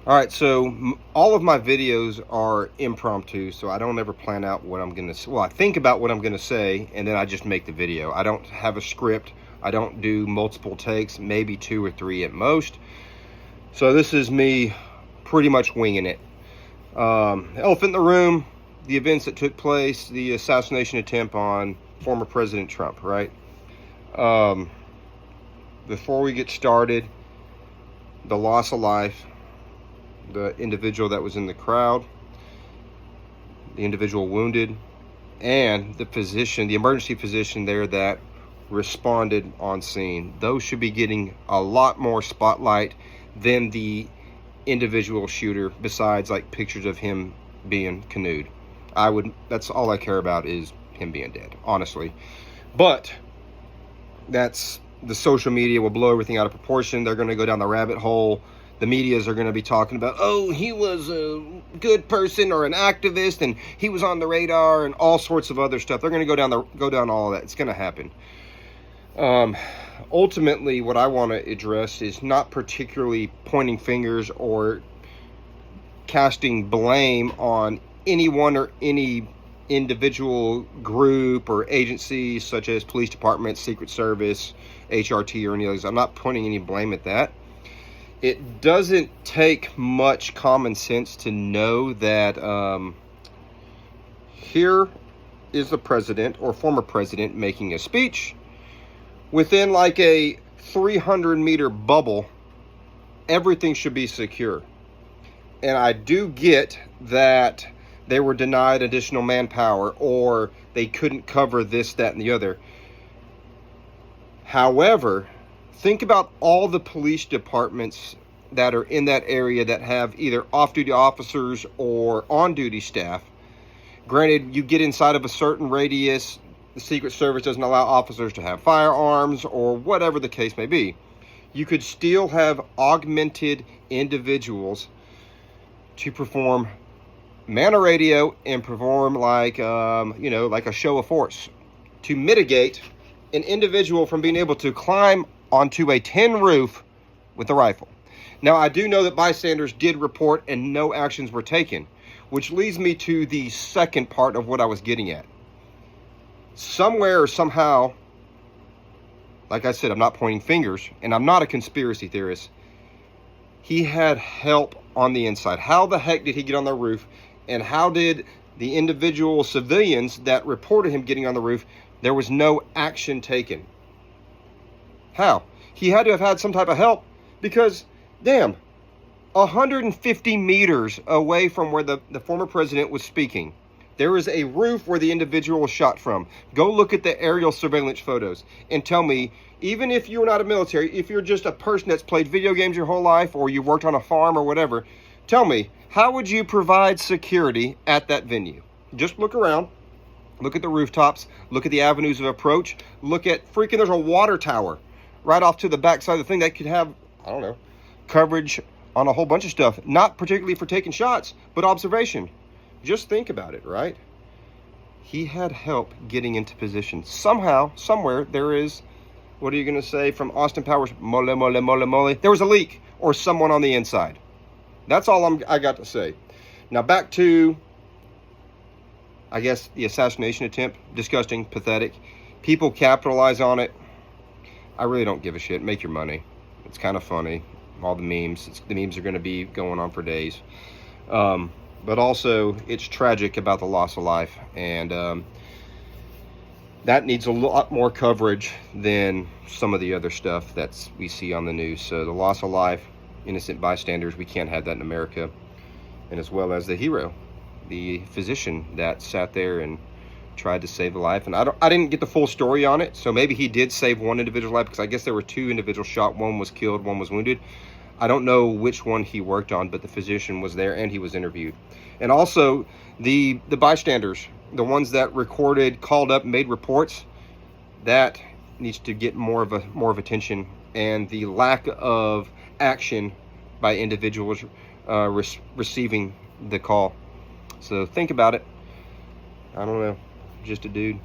All right, so all of my videos are impromptu, so I don't ever plan out what I'm gonna. Well, I think about what I'm gonna say, and then I just make the video. I don't have a script. I don't do multiple takes, maybe 2 or 3 at most. So this is me pretty much winging it. Elephant in the room: the events that took place, the assassination attempt on former President Trump. Right. Um, Before we get started, the loss of life. The individual that was in the crowd, the individual wounded, and the physician, the emergency physician there that responded on scene. Those should be getting a lot more spotlight than the individual shooter, besides like pictures of him being canoed. That's all I care about, is him being dead, honestly. But that's, the social media will blow everything out of proportion. They're going to go down the rabbit hole. The medias are going to be talking about, oh, he was a good person or an activist and he was on the radar and all sorts of other stuff. They're going to go down all of that. It's going to happen. Ultimately, what I want to address is not particularly pointing fingers or casting blame on anyone or any individual group or agency, such as police department, Secret Service, HRT, or any others. I'm not pointing any blame at that. It doesn't take much common sense to know that here is the president or former president making a speech. Within like a 300-meter bubble, everything should be secure. And I do get that they were denied additional manpower or they couldn't cover this, that, and the other. However, think about all the police departments that are in that area that have either off-duty officers or on-duty staff. Granted, you get inside of a certain radius, the Secret Service doesn't allow officers to have firearms or whatever the case may be. You could still have augmented individuals to perform man a radio and perform like a show of force to mitigate an individual from being able to climb onto a tin roof with a rifle. Now, I do know that bystanders did report and no actions were taken, which leads me to the second part of what I was getting at. Somewhere or somehow, like I said, I'm not pointing fingers and I'm not a conspiracy theorist, he had help on the inside. How the heck did he get on the roof? And how did the individual civilians that reported him getting on the roof, there was no action taken? How? He had to have had some type of help, because, damn, 150 meters away from where the former president was speaking, there is a roof where the individual was shot from. Go look at the aerial surveillance photos and tell me, even if you're not a military, if you're just a person that's played video games your whole life or you worked on a farm or whatever, tell me, how would you provide security at that venue? Just look around. Look at the rooftops. Look at the avenues of approach. Look at freaking, there's a water tower right off to the backside of the thing that could have, I don't know, coverage on a whole bunch of stuff. Not particularly for taking shots, but observation. Just think about it, right? He had help getting into position. Somehow, somewhere, there is, what are you going to say from Austin Powers? Mole, mole, mole, mole. There was a leak or someone on the inside. That's all I got to say. Now back to, I guess, the assassination attempt. Disgusting, pathetic. People capitalize on it. I really don't give a shit. Make your money. It's kind of funny. All the memes. The memes are going to be going on for days. But also, it's tragic about the loss of life. And that needs a lot more coverage than some of the other stuff that we see on the news. So the loss of life, innocent bystanders, we can't have that in America. And as well as the hero, the physician that sat there and tried to save a life. And I didn't get the full story on it, so maybe he did save one individual life, because I guess there were 2 individuals shot. One was killed, one was wounded. I don't know which one he worked on, but the physician was there and he was interviewed. And also the bystanders, the ones that recorded, called up, made reports, that needs to get more of attention. And the lack of action by individuals receiving the call. So think about it. I don't know, just a dude.